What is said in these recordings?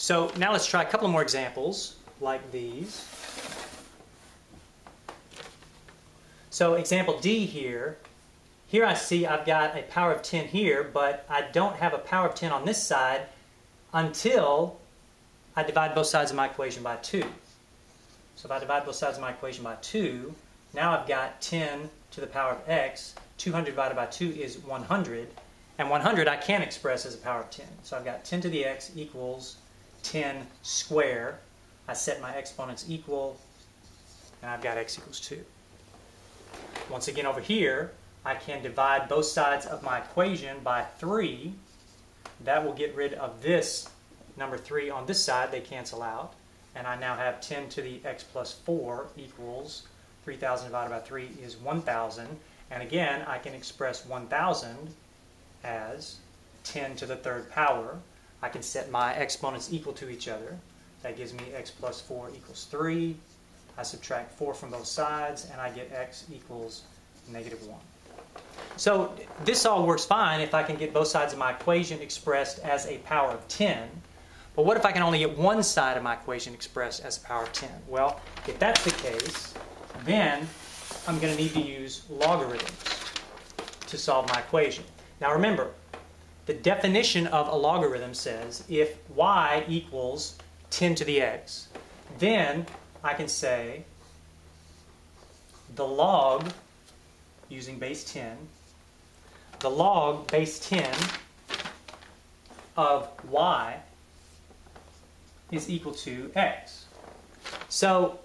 So now let's try a couple more examples like these. So example D here. Here I see I've got a power of 10 here, but I don't have a power of 10 on this side until I divide both sides of my equation by 2. So if I divide both sides of my equation by 2, now I've got 10 to the power of x. 200 divided by 2 is 100. And 100 I can express as a power of 10. So I've got 10 to the x equals 10 squared. I set my exponents equal, and I've got x equals 2. Once again over here, I can divide both sides of my equation by 3. That will get rid of this number 3 on this side. They cancel out. And I now have 10 to the x plus 4 equals 3,000 divided by 3 is 1,000. And again, I can express 1,000 as 10 to the third power. I can set my exponents equal to each other. That gives me x plus 4 equals 3. I subtract 4 from both sides, and I get x equals negative 1. So this all works fine if I can get both sides of my equation expressed as a power of 10. But what if I can only get one side of my equation expressed as a power of 10? Well, if that's the case, then I'm going to need to use logarithms to solve my equation. Now remember, the definition of a logarithm says if y equals 10 to the x, then I can say the log, using base 10, the log base 10 of y is equal to x. So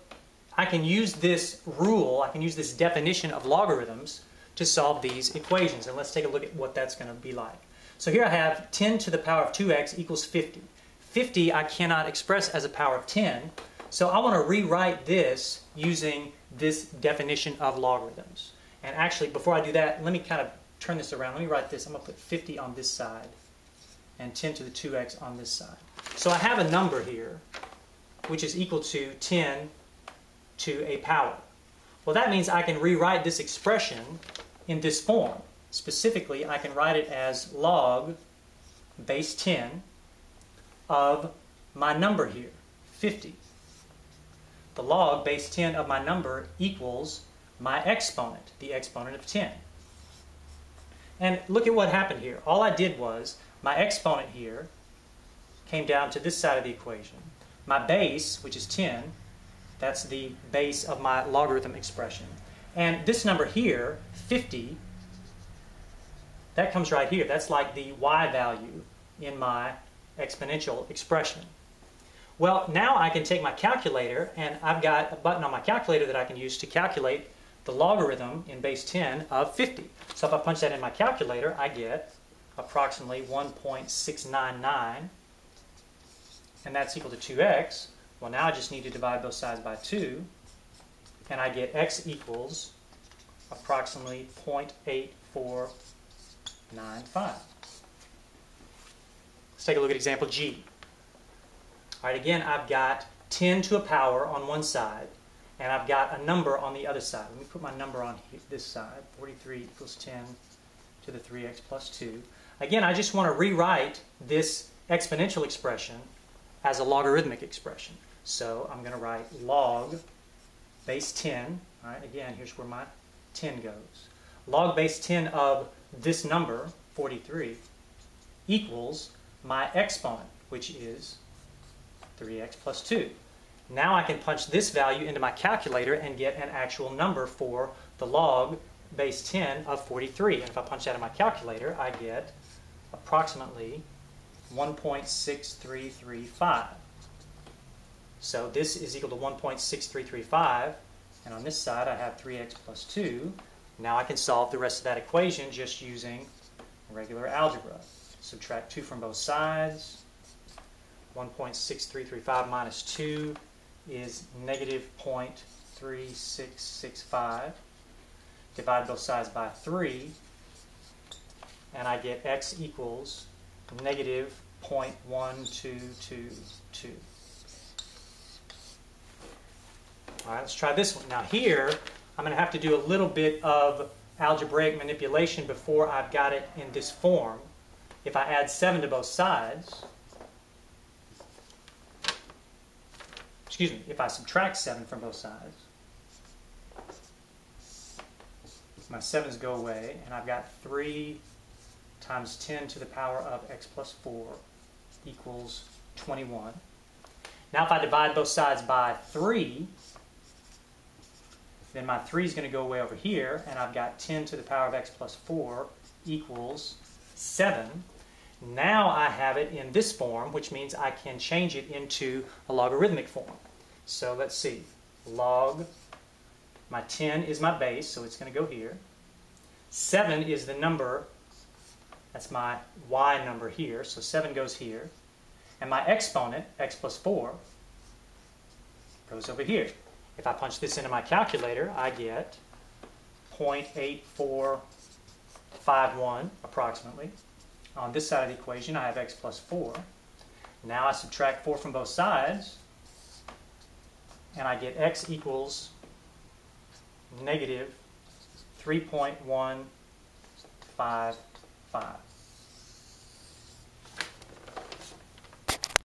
I can use this rule, I can use this definition of logarithms to solve these equations. And let's take a look at what that's going to be like. So here I have 10 to the power of 2x equals 50. 50 I cannot express as a power of 10, so I want to rewrite this using this definition of logarithms. And actually, before I do that, let me kind of turn this around. Let me write this. I'm going to put 50 on this side and 10 to the 2x on this side. So I have a number here which is equal to 10 to a power. Well, that means I can rewrite this expression in this form. Specifically, I can write it as log base 10 of my number here, 50. The log base 10 of my number equals my exponent, the exponent of 10. And look at what happened here. All I did was, my exponent here came down to this side of the equation. My base, which is 10, that's the base of my logarithm expression. And this number here, 50, that comes right here. That's like the y value in my exponential expression. Well, now I can take my calculator, and I've got a button on my calculator that I can use to calculate the logarithm in base 10 of 50. So if I punch that in my calculator, I get approximately 1.699, and that's equal to 2x. Well, now I just need to divide both sides by 2, and I get x equals approximately 0.8495. Let's take a look at example G. All right, again, I've got 10 to a power on one side, and I've got a number on the other side. Let me put my number on this side. 43 equals 10 to the 3x plus 2. Again, I just want to rewrite this exponential expression as a logarithmic expression. So I'm going to write log base 10. All right, again, here's where my 10 goes. Log base 10 of this number, 43, equals my exponent, which is 3x plus 2. Now I can punch this value into my calculator and get an actual number for the log base 10 of 43. And if I punch that in my calculator, I get approximately 1.6335. So this is equal to 1.6335, and on this side I have 3x plus 2. Now I can solve the rest of that equation just using regular algebra. Subtract 2 from both sides. 1.6335 minus 2 is negative 0.3665. Divide both sides by 3, and I get x equals negative 0.1222. All right, let's try this one. Now here, I'm going to have to do a little bit of algebraic manipulation before I've got it in this form. If I add 7 to both sides, excuse me, if I subtract 7 from both sides, my 7's go away, and I've got 3 times 10 to the power of x plus 4 equals 21. Now if I divide both sides by 3, then my 3 is going to go away over here, and I've got 10 to the power of x plus 4 equals 7. Now I have it in this form, which means I can change it into a logarithmic form. So let's see. Log, my 10 is my base, so it's going to go here. 7 is the number, that's my y number here, so 7 goes here. And my exponent, x plus 4, goes over here. If I punch this into my calculator, I get 0.8451 approximately. On this side of the equation, I have x plus 4. Now I subtract 4 from both sides, and I get x equals negative 3.155.